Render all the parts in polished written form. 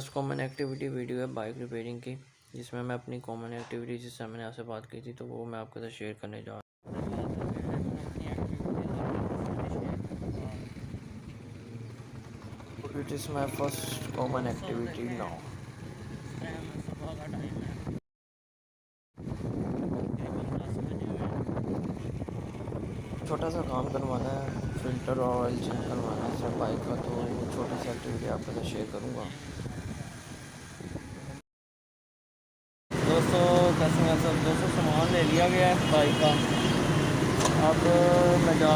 First common activity video है bike repairing की, जिसमें मैं अपनी कॉमन एक्टिविटी जिससे मैंने आपसे बात की थी तो वो मैं आपके साथ शेयर करने जा रहा हूँ। It is my first common activity now. छोटा सा काम करवाना है, फ़िल्टर और ऑयल चेंज करवाना है सिर्फ बाइक का, तो वो छोटी सी एक्टिविटी आपके साथ शेयर करूँगा। दोस्तों कैसे हैं सब दोस्तों, सामान ले लिया गया है बाइक का। अब मैं जा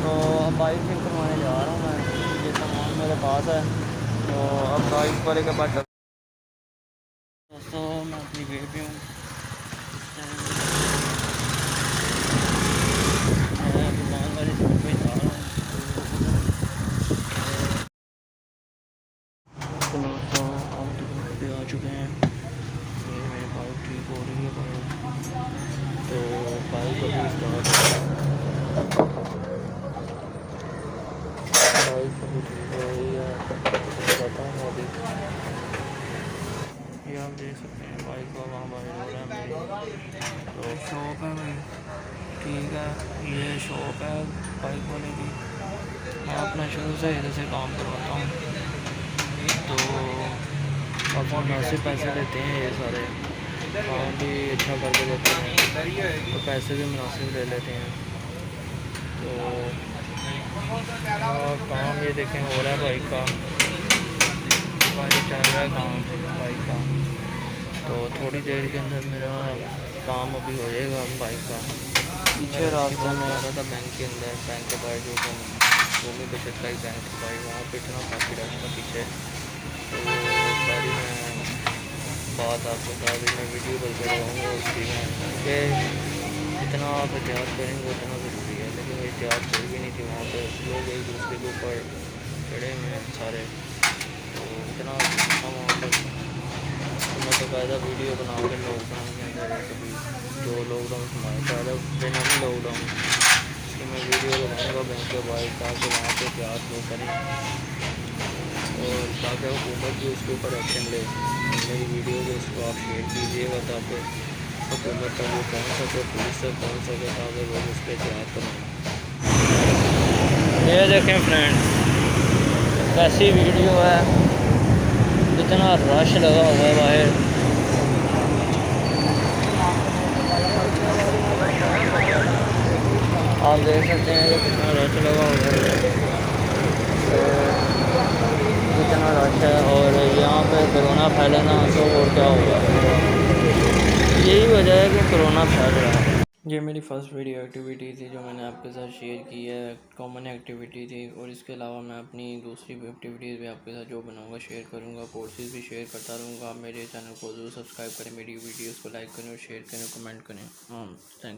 तो अब बाइक फिर करवाने जा रहा हूँ मैं। ये सामान मेरे पास है तो अब बाइक वाले के पास दोस्तों मैं अपनी वे पे हूँ। मैं दुकान वाली साइड पे जा रहा हूँ। तो दोस्तों हम दुकान पे आ चुके हैं। ये मेरी बाइक ठीक हो रही है तो बाइक अभी स्टार्ट बाइक अभी ठीक हो रही है बताता हूँ अभी। ये आप देख सकते हैं बाइक का वहाँ बाहर हो रहा है मेरी, तो शॉप है भाई। ठीक है, ये शॉप है बाइक वाले की। मैं अपना शुरू से इधर से काम करवाता हूँ, तो अब मुनासिब पैसे लेते हैं। ये सारे काम भी अच्छा करके देते हैं तो पैसे भी मुनासिब ले लेते हैं। तो काम ये देखें हो रहा है बाइक का, बाइक चल रहा है काम बाइक का। तो थोड़ी देर के अंदर मेरा काम अभी हो जाएगा बाइक का। पीछे रास्ते में आ रहा था बैंक के अंदर, बैंक के बाहर जो QAUMI बचत का ही बैंक था भाई, वहाँ पे इतना काफ़ी रश था पीछे। तो सारी मैं बात आपके साथ मैं वीडियो बन करवाऊँगा उसकी में कि जितना आप एहतियात करेंगे उतना ज़रूरी है। लेकिन एहतियात कोई भी नहीं थी वहाँ पे, लोग एक दूसरे के ऊपर चढ़े हुए हैं सारे, तो इतना था वहाँ पर। मैं तो कायदा वीडियो बना के लॉकडाउन के अंदर कभी जो लॉकडाउन हमारे कायदा बिना नहीं लॉकडाउन कि मैं वीडियो बनाऊँगा बैंक के बाहर, ताकि वहाँ पे एहतियात लोग करें और ताकि हुकूमत भी उसके ऊपर एक्शन ले। मेरी वीडियो को उसको आप शेयर कीजिएगा ताकि हुकूमत तक वो पहुँच सके, पुलिस तक पहुँच सके, ताकि लोग उस पर एहतियात करें। ये देखें फ्रेंड्स कैसी वीडियो है, इतना रश लगा हुआ है बाहर। आप देख सकते हैं कि कितना रश लगा हुआ है, कितना रश है। और यहाँ पे कोरोना फैलना तो और क्या होगा, यही वजह है कि कोरोना फैल रहा है। ये मेरी फ़र्स्ट वीडियो एक्टिविटी थी जो मैंने आपके साथ शेयर की है, कॉमन एक्टिविटी थी। और इसके अलावा मैं अपनी दूसरी एक्टिविटीज़ भी आपके साथ जो बनाऊंगा शेयर करूंगा, कोर्सेज़ भी शेयर करता रहूँगा। आप मेरे चैनल को ज़रूर सब्सक्राइब करें, मेरी वीडियोस को लाइक करें और शेयर करें, कमेंट करें। थैंक